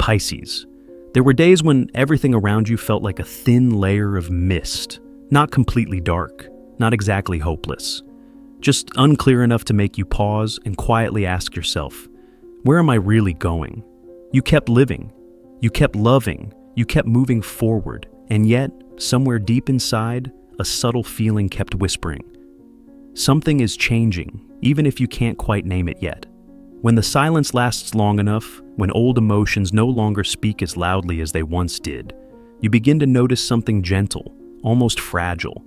Pisces. There were days when everything around you felt like a thin layer of mist, not completely dark, not exactly hopeless, just unclear enough to make you pause and quietly ask yourself, where am I really going? You kept living, you kept loving, you kept moving forward, and yet, somewhere deep inside, a subtle feeling kept whispering. Something is changing, even if you can't quite name it yet. When the silence lasts long enough, when old emotions no longer speak as loudly as they once did, you begin to notice something gentle, almost fragile.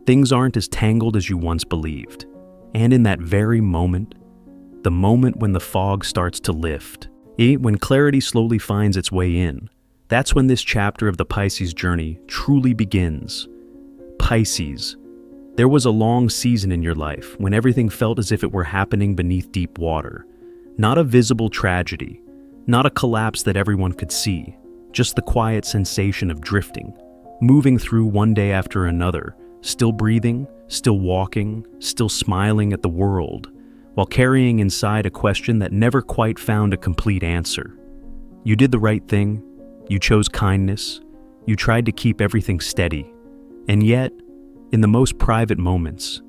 Things aren't as tangled as you once believed. And in that very moment, the moment when the fog starts to lift, when clarity slowly finds its way in, that's when this chapter of the Pisces journey truly begins. Pisces. There was a long season in your life when everything felt as if it were happening beneath deep water. Not a visible tragedy, not a collapse that everyone could see, just the quiet sensation of drifting, moving through one day after another, still breathing, still walking, still smiling at the world, while carrying inside a question that never quite found a complete answer. You did the right thing, you chose kindness, you tried to keep everything steady, and yet, in the most private moments,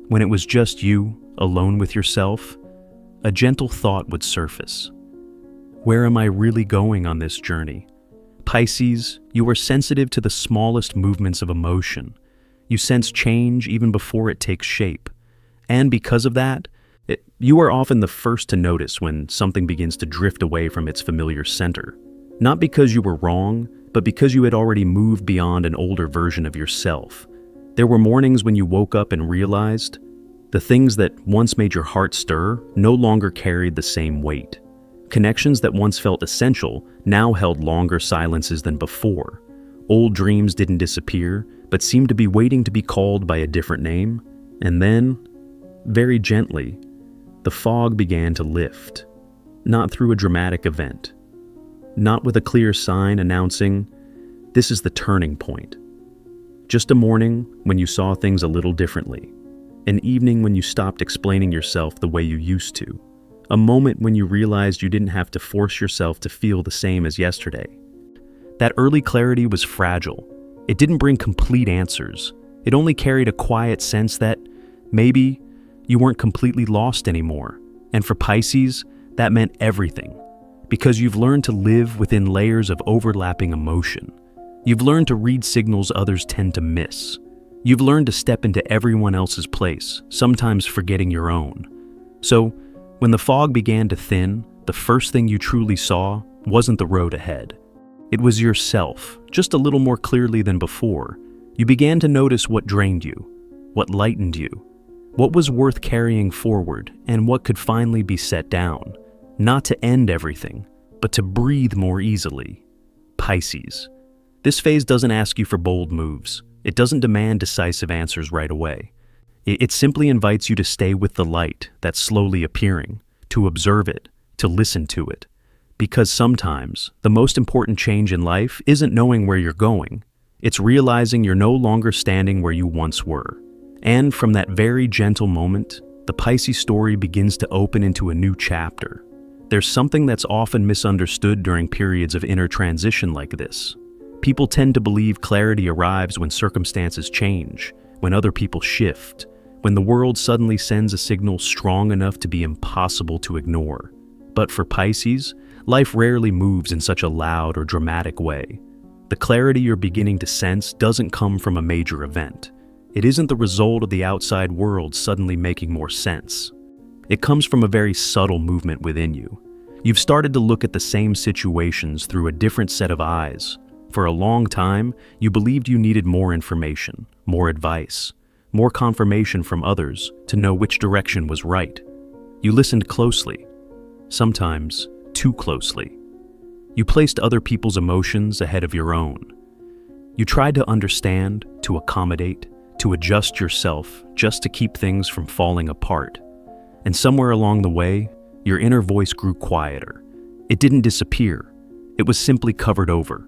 when it was just you, alone with yourself, a gentle thought would surface. Where am I really going on this journey? Pisces, you are sensitive to the smallest movements of emotion. You sense change even before it takes shape. And because of that, you are often the first to notice when something begins to drift away from its familiar center. Not because you were wrong, but because you had already moved beyond an older version of yourself. There were mornings when you woke up and realized the things that once made your heart stir no longer carried the same weight. Connections that once felt essential now held longer silences than before. Old dreams didn't disappear, but seemed to be waiting to be called by a different name. And then, very gently, the fog began to lift. Not through a dramatic event. Not with a clear sign announcing, this is the turning point. Just a morning when you saw things a little differently. An evening when you stopped explaining yourself the way you used to. A moment when you realized you didn't have to force yourself to feel the same as yesterday. That early clarity was fragile. It didn't bring complete answers. It only carried a quiet sense that maybe you weren't completely lost anymore. And for Pisces, that meant everything. Because you've learned to live within layers of overlapping emotion. You've learned to read signals others tend to miss. You've learned to step into everyone else's place, sometimes forgetting your own. So, when the fog began to thin, the first thing you truly saw wasn't the road ahead. It was yourself, just a little more clearly than before. You began to notice what drained you, what lightened you, what was worth carrying forward, and what could finally be set down. Not to end everything, but to breathe more easily. Pisces. This phase doesn't ask you for bold moves. It doesn't demand decisive answers right away. It simply invites you to stay with the light that's slowly appearing, to observe it, to listen to it. Because sometimes, the most important change in life isn't knowing where you're going. It's realizing you're no longer standing where you once were. And from that very gentle moment, the Pisces story begins to open into a new chapter. There's something that's often misunderstood during periods of inner transition like this. People tend to believe clarity arrives when circumstances change, when other people shift, when the world suddenly sends a signal strong enough to be impossible to ignore. But for Pisces, life rarely moves in such a loud or dramatic way. The clarity you're beginning to sense doesn't come from a major event. It isn't the result of the outside world suddenly making more sense. It comes from a very subtle movement within you. You've started to look at the same situations through a different set of eyes. For a long time, you believed you needed more information, more advice, more confirmation from others to know which direction was right. You listened closely, sometimes too closely. You placed other people's emotions ahead of your own. You tried to understand, to accommodate, to adjust yourself just to keep things from falling apart. And somewhere along the way, your inner voice grew quieter. It didn't disappear. It was simply covered over.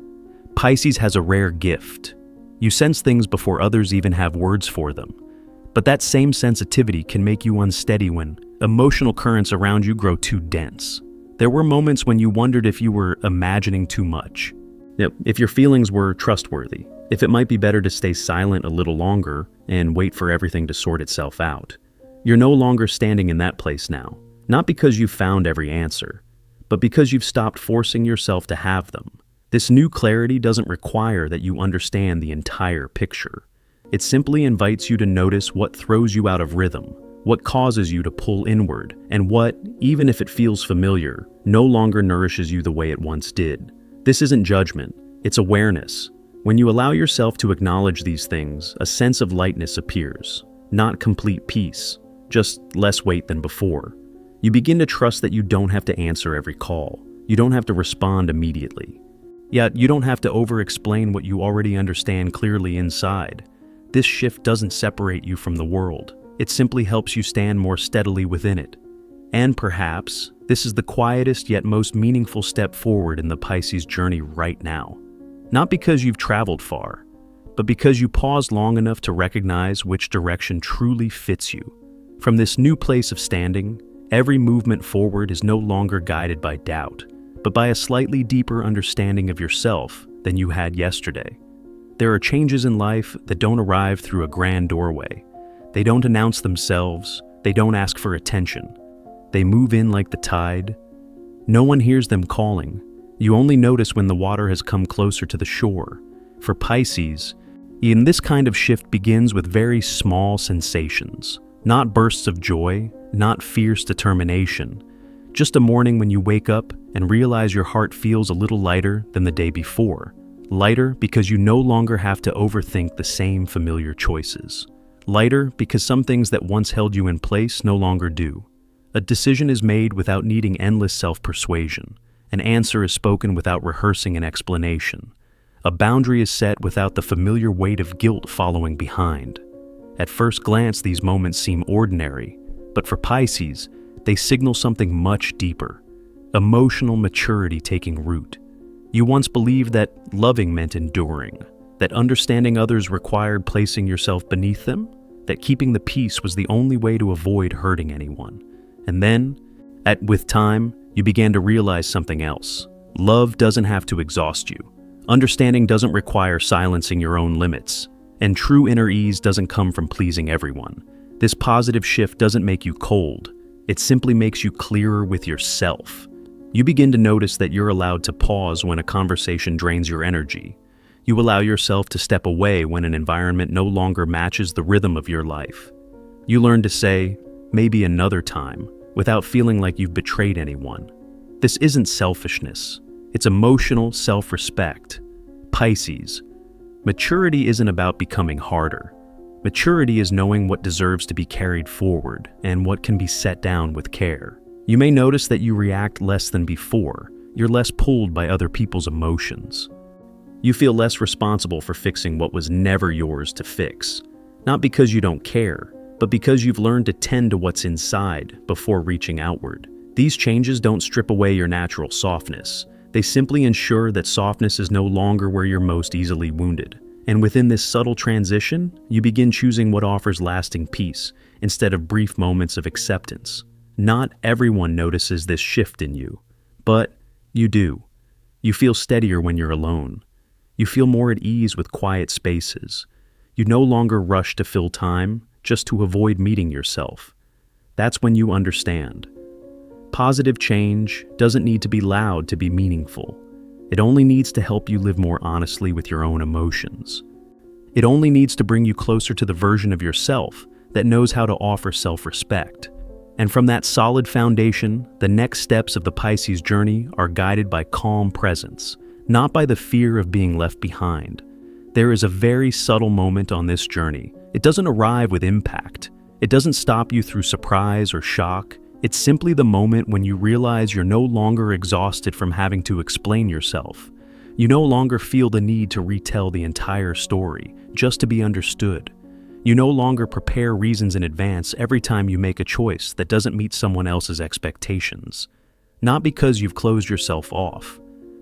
Pisces has a rare gift. You sense things before others even have words for them. But that same sensitivity can make you unsteady when emotional currents around you grow too dense. There were moments when you wondered if you were imagining too much. If your feelings were trustworthy, if it might be better to stay silent a little longer and wait for everything to sort itself out. You're no longer standing in that place now, not because you've found every answer, but because you've stopped forcing yourself to have them. This new clarity doesn't require that you understand the entire picture. It simply invites you to notice what throws you out of rhythm, what causes you to pull inward, and what, even if it feels familiar, no longer nourishes you the way it once did. This isn't judgment, it's awareness. When you allow yourself to acknowledge these things, a sense of lightness appears. Not complete peace, just less weight than before. You begin to trust that you don't have to answer every call. You don't have to respond immediately. Yet, you don't have to over-explain what you already understand clearly inside. This shift doesn't separate you from the world. It simply helps you stand more steadily within it. And perhaps, this is the quietest yet most meaningful step forward in the Pisces journey right now. Not because you've traveled far, but because you paused long enough to recognize which direction truly fits you. From this new place of standing, every movement forward is no longer guided by doubt, but by a slightly deeper understanding of yourself than you had yesterday. There are changes in life that don't arrive through a grand doorway. They don't announce themselves, they don't ask for attention. They move in like the tide. No one hears them calling. You only notice when the water has come closer to the shore. For Pisces, this kind of shift begins with very small sensations, not bursts of joy, not fierce determination. Just a morning when you wake up and realize your heart feels a little lighter than the day before. Lighter because you no longer have to overthink the same familiar choices. Lighter because some things that once held you in place no longer do. A decision is made without needing endless self-persuasion. An answer is spoken without rehearsing an explanation. A boundary is set without the familiar weight of guilt following behind. At first glance, these moments seem ordinary, but for Pisces, they signal something much deeper. Emotional maturity taking root. You once believed that loving meant enduring, that understanding others required placing yourself beneath them, that keeping the peace was the only way to avoid hurting anyone. And then, with time, you began to realize something else. Love doesn't have to exhaust you. Understanding doesn't require silencing your own limits. And true inner ease doesn't come from pleasing everyone. This positive shift doesn't make you cold. It simply makes you clearer with yourself. You begin to notice that you're allowed to pause when a conversation drains your energy. You allow yourself to step away when an environment no longer matches the rhythm of your life. You learn to say, maybe another time, without feeling like you've betrayed anyone. This isn't selfishness. It's emotional self-respect. Pisces, maturity isn't about becoming harder. Maturity is knowing what deserves to be carried forward and what can be set down with care. You may notice that you react less than before. You're less pulled by other people's emotions. You feel less responsible for fixing what was never yours to fix. Not because you don't care, but because you've learned to tend to what's inside before reaching outward. These changes don't strip away your natural softness. They simply ensure that softness is no longer where you're most easily wounded. And within this subtle transition, you begin choosing what offers lasting peace instead of brief moments of acceptance. Not everyone notices this shift in you, but you do. You feel steadier when you're alone. You feel more at ease with quiet spaces. You no longer rush to fill time just to avoid meeting yourself. That's when you understand. Positive change doesn't need to be loud to be meaningful. It only needs to help you live more honestly with your own emotions. It only needs to bring you closer to the version of yourself that knows how to offer self-respect. And from that solid foundation, the next steps of the Pisces journey are guided by calm presence, not by the fear of being left behind. There is a very subtle moment on this journey. It doesn't arrive with impact. It doesn't stop you through surprise or shock. It's simply the moment when you realize you're no longer exhausted from having to explain yourself. You no longer feel the need to retell the entire story just to be understood. You no longer prepare reasons in advance every time you make a choice that doesn't meet someone else's expectations. Not because you've closed yourself off,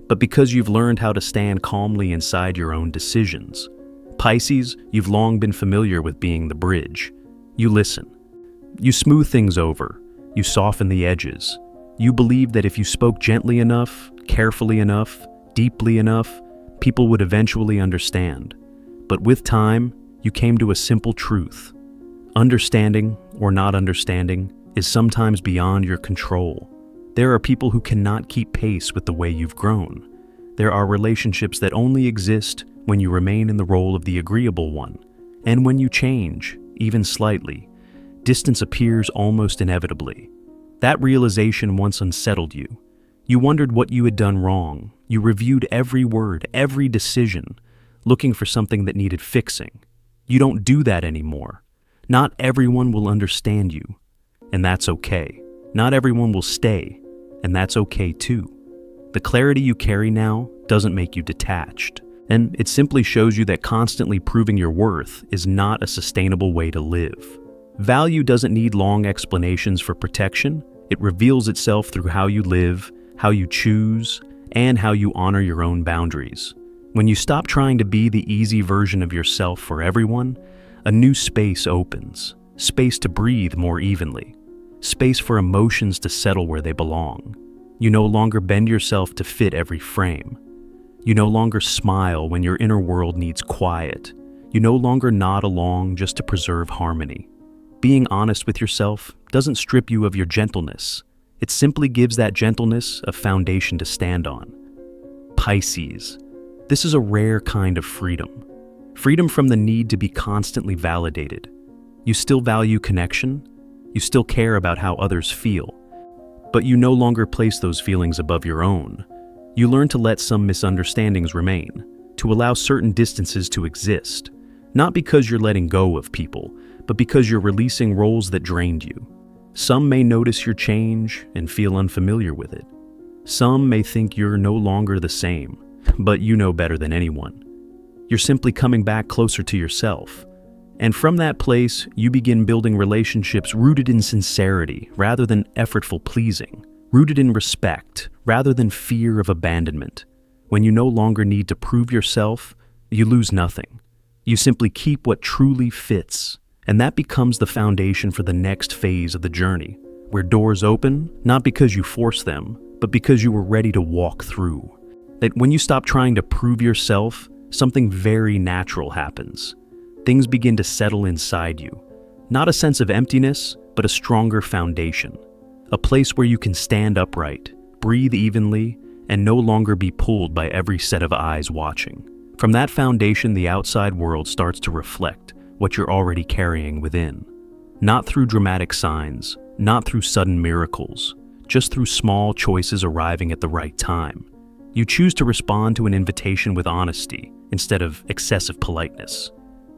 but because you've learned how to stand calmly inside your own decisions. Pisces, you've long been familiar with being the bridge. You listen. You smooth things over. You soften the edges. You believed that if you spoke gently enough, carefully enough, deeply enough, people would eventually understand. But with time, you came to a simple truth. Understanding, or not understanding, is sometimes beyond your control. There are people who cannot keep pace with the way you've grown. There are relationships that only exist when you remain in the role of the agreeable one. And when you change, even slightly, distance appears almost inevitably. That realization once unsettled you. You wondered what you had done wrong. You reviewed every word, every decision, looking for something that needed fixing. You don't do that anymore. Not everyone will understand you, and that's okay. Not everyone will stay, and that's okay too. The clarity you carry now doesn't make you detached, and it simply shows you that constantly proving your worth is not a sustainable way to live. Value doesn't need long explanations for protection. It reveals itself through how you live, how you choose, and how you honor your own boundaries. When you stop trying to be the easy version of yourself for everyone, a new space opens. Space to breathe more evenly. Space for emotions to settle where they belong. You no longer bend yourself to fit every frame. You no longer smile when your inner world needs quiet. You no longer nod along just to preserve harmony. Being honest with yourself doesn't strip you of your gentleness. It simply gives that gentleness a foundation to stand on. Pisces. This is a rare kind of freedom. Freedom from the need to be constantly validated. You still value connection. You still care about how others feel. But you no longer place those feelings above your own. You learn to let some misunderstandings remain, to allow certain distances to exist, not because you're letting go of people, but because you're releasing roles that drained you. Some may notice your change and feel unfamiliar with it. Some may think you're no longer the same, but you know better than anyone. You're simply coming back closer to yourself. And from that place, you begin building relationships rooted in sincerity rather than effortful pleasing, rooted in respect rather than fear of abandonment. When you no longer need to prove yourself, you lose nothing. You simply keep what truly fits, and that becomes the foundation for the next phase of the journey, where doors open, not because you force them, but because you were ready to walk through. That when you stop trying to prove yourself, something very natural happens. Things begin to settle inside you. Not a sense of emptiness, but a stronger foundation. A place where you can stand upright, breathe evenly, and no longer be pulled by every set of eyes watching. From that foundation, the outside world starts to reflect what you're already carrying within. Not through dramatic signs, not through sudden miracles, just through small choices arriving at the right time. You choose to respond to an invitation with honesty instead of excessive politeness.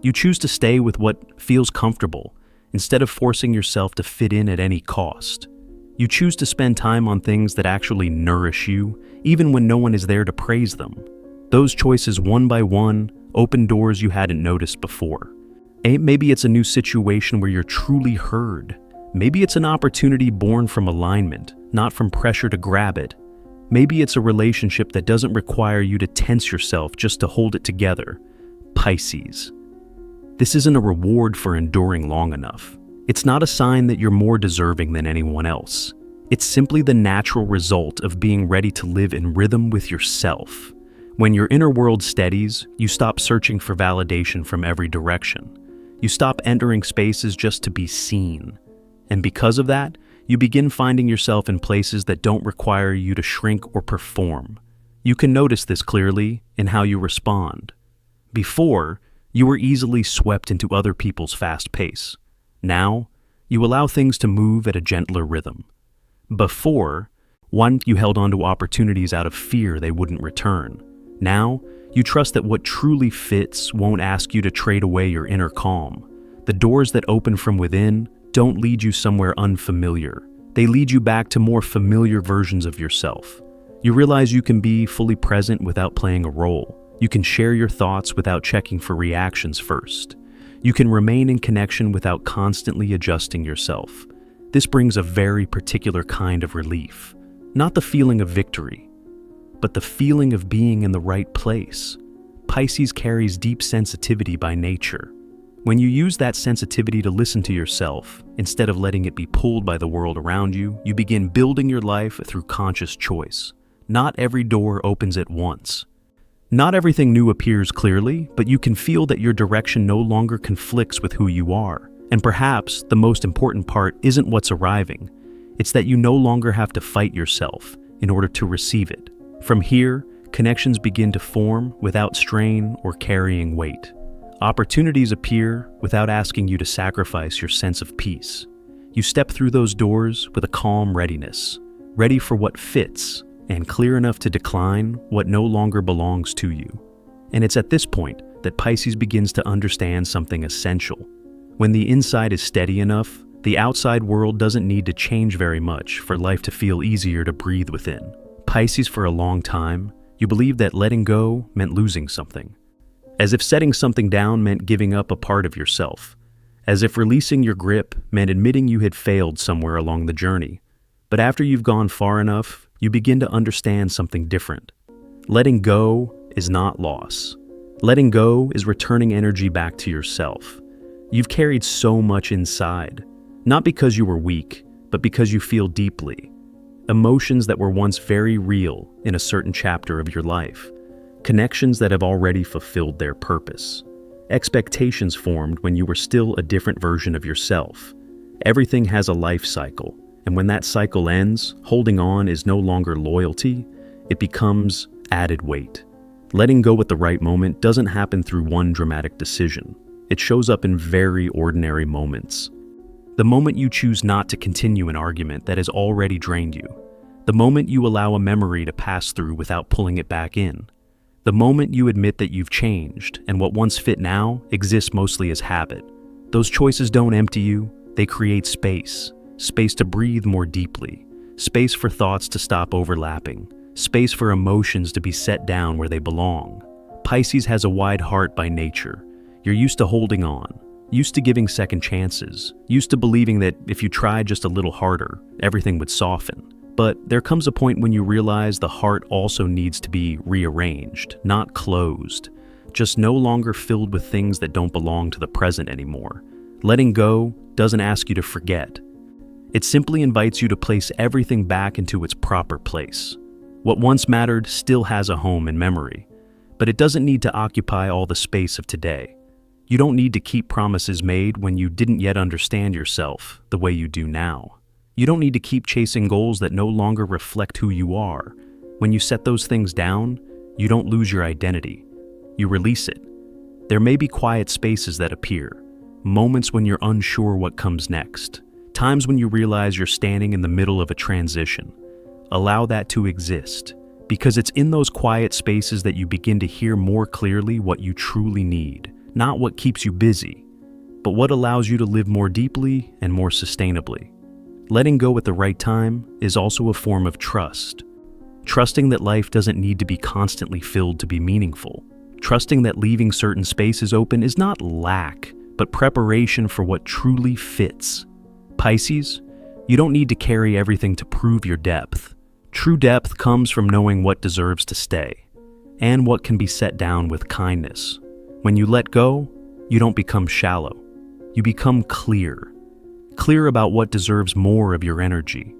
You choose to stay with what feels comfortable instead of forcing yourself to fit in at any cost. You choose to spend time on things that actually nourish you, even when no one is there to praise them. Those choices, one by one, open doors you hadn't noticed before. Maybe it's a new situation where you're truly heard. Maybe it's an opportunity born from alignment, not from pressure to grab it. Maybe it's a relationship that doesn't require you to tense yourself just to hold it together. Pisces. This isn't a reward for enduring long enough. It's not a sign that you're more deserving than anyone else. It's simply the natural result of being ready to live in rhythm with yourself. When your inner world steadies, you stop searching for validation from every direction. You stop entering spaces just to be seen. And because of that, you begin finding yourself in places that don't require you to shrink or perform. You can notice this clearly in how you respond. Before, you were easily swept into other people's fast pace. Now, you allow things to move at a gentler rhythm. Before, you held on to opportunities out of fear they wouldn't return. Now, you trust that what truly fits won't ask you to trade away your inner calm. The doors that open from within don't lead you somewhere unfamiliar. They lead you back to more familiar versions of yourself. You realize you can be fully present without playing a role. You can share your thoughts without checking for reactions first. You can remain in connection without constantly adjusting yourself. This brings a very particular kind of relief. Not the feeling of victory, but the feeling of being in the right place. Pisces carries deep sensitivity by nature. When you use that sensitivity to listen to yourself, instead of letting it be pulled by the world around you, you begin building your life through conscious choice. Not every door opens at once. Not everything new appears clearly, but you can feel that your direction no longer conflicts with who you are. And perhaps the most important part isn't what's arriving. It's that you no longer have to fight yourself in order to receive it. From here, connections begin to form without strain or carrying weight. Opportunities appear without asking you to sacrifice your sense of peace. You step through those doors with a calm readiness, ready for what fits and clear enough to decline what no longer belongs to you. And it's at this point that Pisces begins to understand something essential. When the inside is steady enough, the outside world doesn't need to change very much for life to feel easier to breathe within. Pisces, for a long time, you believed that letting go meant losing something. As if setting something down meant giving up a part of yourself. As if releasing your grip meant admitting you had failed somewhere along the journey. But after you've gone far enough, you begin to understand something different. Letting go is not loss. Letting go is returning energy back to yourself. You've carried so much inside, not because you were weak, but because you feel deeply. Emotions that were once very real in a certain chapter of your life. Connections that have already fulfilled their purpose. Expectations formed when you were still a different version of yourself. Everything has a life cycle, and when that cycle ends, holding on is no longer loyalty, it becomes added weight. Letting go at the right moment doesn't happen through one dramatic decision. It shows up in very ordinary moments. The moment you choose not to continue an argument that has already drained you. The moment you allow a memory to pass through without pulling it back in. The moment you admit that you've changed and what once fit now exists mostly as habit. Those choices don't empty you, they create space. Space to breathe more deeply. Space for thoughts to stop overlapping. Space for emotions to be set down where they belong. Pisces has a wide heart by nature. You're used to holding on, used to giving second chances, used to believing that if you tried just a little harder, everything would soften. But there comes a point when you realize the heart also needs to be rearranged, not closed, just no longer filled with things that don't belong to the present anymore. Letting go doesn't ask you to forget. It simply invites you to place everything back into its proper place. What once mattered still has a home in memory, but it doesn't need to occupy all the space of today. You don't need to keep promises made when you didn't yet understand yourself the way you do now. You don't need to keep chasing goals that no longer reflect who you are. When you set those things down, you don't lose your identity. You release it. There may be quiet spaces that appear, moments when you're unsure what comes next, times when you realize you're standing in the middle of a transition. Allow that to exist, because it's in those quiet spaces that you begin to hear more clearly what you truly need, not what keeps you busy, but what allows you to live more deeply and more sustainably. Letting go at the right time is also a form of trust. Trusting that life doesn't need to be constantly filled to be meaningful. Trusting that leaving certain spaces open is not lack, but preparation for what truly fits. Pisces, you don't need to carry everything to prove your depth. True depth comes from knowing what deserves to stay, and what can be set down with kindness. When you let go, you don't become shallow. You become clear. Clear about what deserves more of your energy.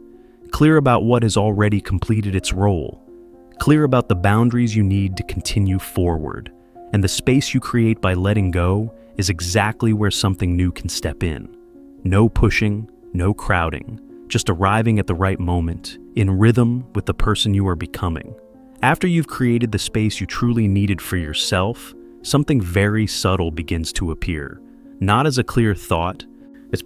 Clear about what has already completed its role. Clear about the boundaries you need to continue forward. And the space you create by letting go is exactly where something new can step in. No pushing, no crowding, just arriving at the right moment, in rhythm with the person you are becoming. After you've created the space you truly needed for yourself, something very subtle begins to appear. Not as a clear thought,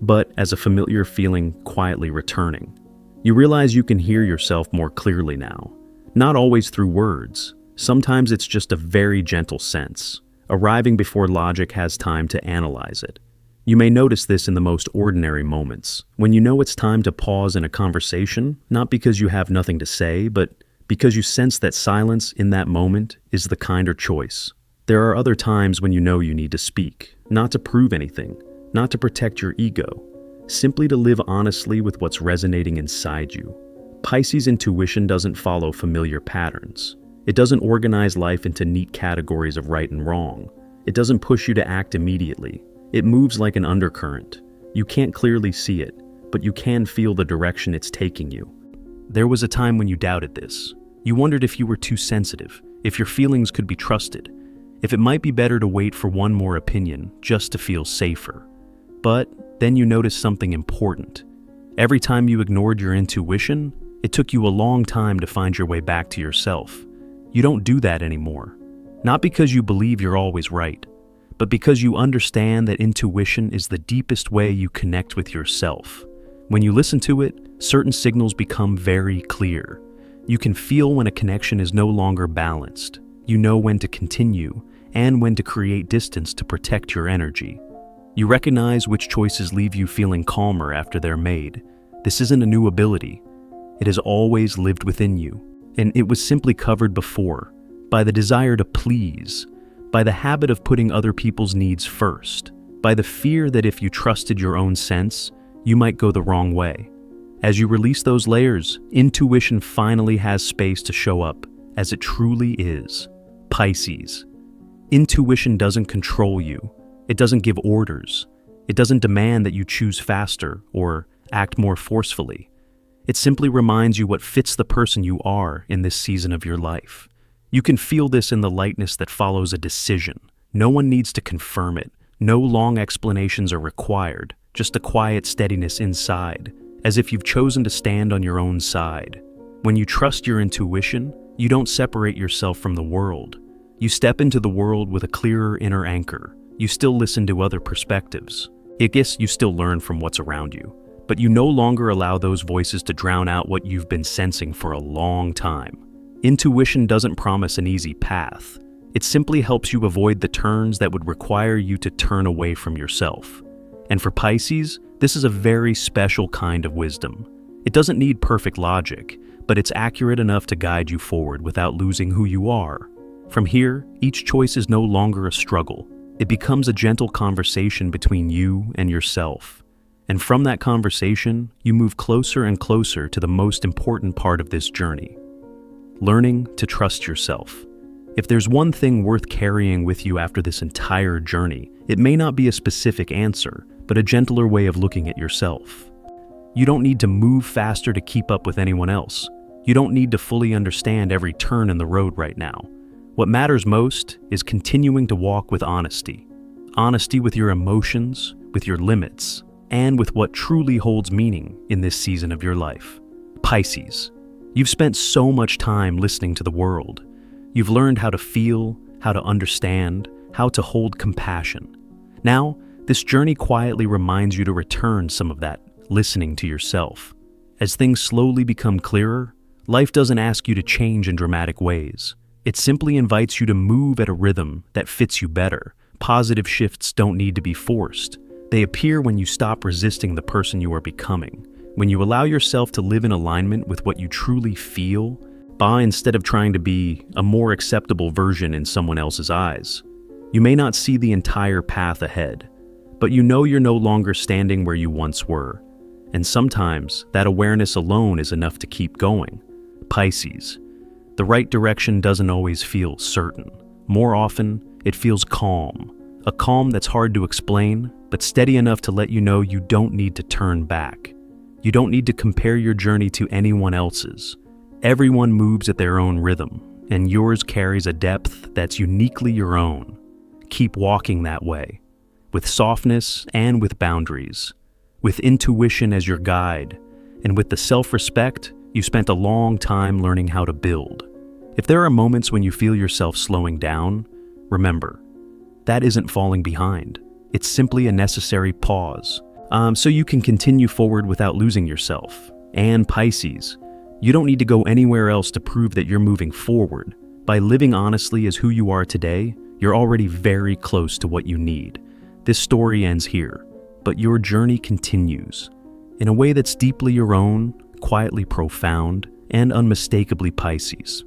but as a familiar feeling quietly returning. You realize you can hear yourself more clearly now. Not always through words. Sometimes it's just a very gentle sense, arriving before logic has time to analyze it. You may notice this in the most ordinary moments, when you know it's time to pause in a conversation, not because you have nothing to say, but because you sense that silence in that moment is the kinder choice. There are other times when you know you need to speak, not to prove anything, not to protect your ego, simply to live honestly with what's resonating inside you. Pisces intuition doesn't follow familiar patterns. It doesn't organize life into neat categories of right and wrong. It doesn't push you to act immediately. It moves like an undercurrent. You can't clearly see it, but you can feel the direction it's taking you. There was a time when you doubted this. You wondered if you were too sensitive, if your feelings could be trusted, if it might be better to wait for one more opinion just to feel safer. But then you noticed something important. Every time you ignored your intuition, it took you a long time to find your way back to yourself. You don't do that anymore. Not because you believe you're always right, but because you understand that intuition is the deepest way you connect with yourself. When you listen to it, certain signals become very clear. You can feel when a connection is no longer balanced. You know when to continue and when to create distance to protect your energy. You recognize which choices leave you feeling calmer after they're made. This isn't a new ability. It has always lived within you, and it was simply covered before by the desire to please, by the habit of putting other people's needs first, by the fear that if you trusted your own sense, you might go the wrong way. As you release those layers, intuition finally has space to show up as it truly is. Pisces. Intuition doesn't control you. It doesn't give orders. It doesn't demand that you choose faster or act more forcefully. It simply reminds you what fits the person you are in this season of your life. You can feel this in the lightness that follows a decision. No one needs to confirm it. No long explanations are required, just a quiet steadiness inside, as if you've chosen to stand on your own side. When you trust your intuition, you don't separate yourself from the world. You step into the world with a clearer inner anchor. You still listen to other perspectives. I guess you still learn from what's around you, but you no longer allow those voices to drown out what you've been sensing for a long time. Intuition doesn't promise an easy path. It simply helps you avoid the turns that would require you to turn away from yourself. And for Pisces, this is a very special kind of wisdom. It doesn't need perfect logic, but it's accurate enough to guide you forward without losing who you are. From here, each choice is no longer a struggle. It becomes a gentle conversation between you and yourself. And from that conversation, you move closer and closer to the most important part of this journey: learning to trust yourself. If there's one thing worth carrying with you after this entire journey, it may not be a specific answer, but a gentler way of looking at yourself. You don't need to move faster to keep up with anyone else. You don't need to fully understand every turn in the road right now. What matters most is continuing to walk with honesty. Honesty with your emotions, with your limits, and with what truly holds meaning in this season of your life. Pisces. You've spent so much time listening to the world. You've learned how to feel, how to understand, how to hold compassion. Now, this journey quietly reminds you to return some of that listening to yourself. As things slowly become clearer, life doesn't ask you to change in dramatic ways. It simply invites you to move at a rhythm that fits you better. Positive shifts don't need to be forced. They appear when you stop resisting the person you are becoming, when you allow yourself to live in alignment with what you truly feel, instead of trying to be a more acceptable version in someone else's eyes. You may not see the entire path ahead, but you know you're no longer standing where you once were. And sometimes that awareness alone is enough to keep going. Pisces. The right direction doesn't always feel certain. More often, it feels calm. A calm that's hard to explain, but steady enough to let you know you don't need to turn back. You don't need to compare your journey to anyone else's. Everyone moves at their own rhythm, and yours carries a depth that's uniquely your own. Keep walking that way, with softness and with boundaries, with intuition as your guide, and with the self-respect you spent a long time learning how to build. If there are moments when you feel yourself slowing down, remember, that isn't falling behind. It's simply a necessary pause, so you can continue forward without losing yourself. And Pisces, you don't need to go anywhere else to prove that you're moving forward. By living honestly as who you are today, you're already very close to what you need. This story ends here, but your journey continues in a way that's deeply your own, quietly profound, and unmistakably Pisces.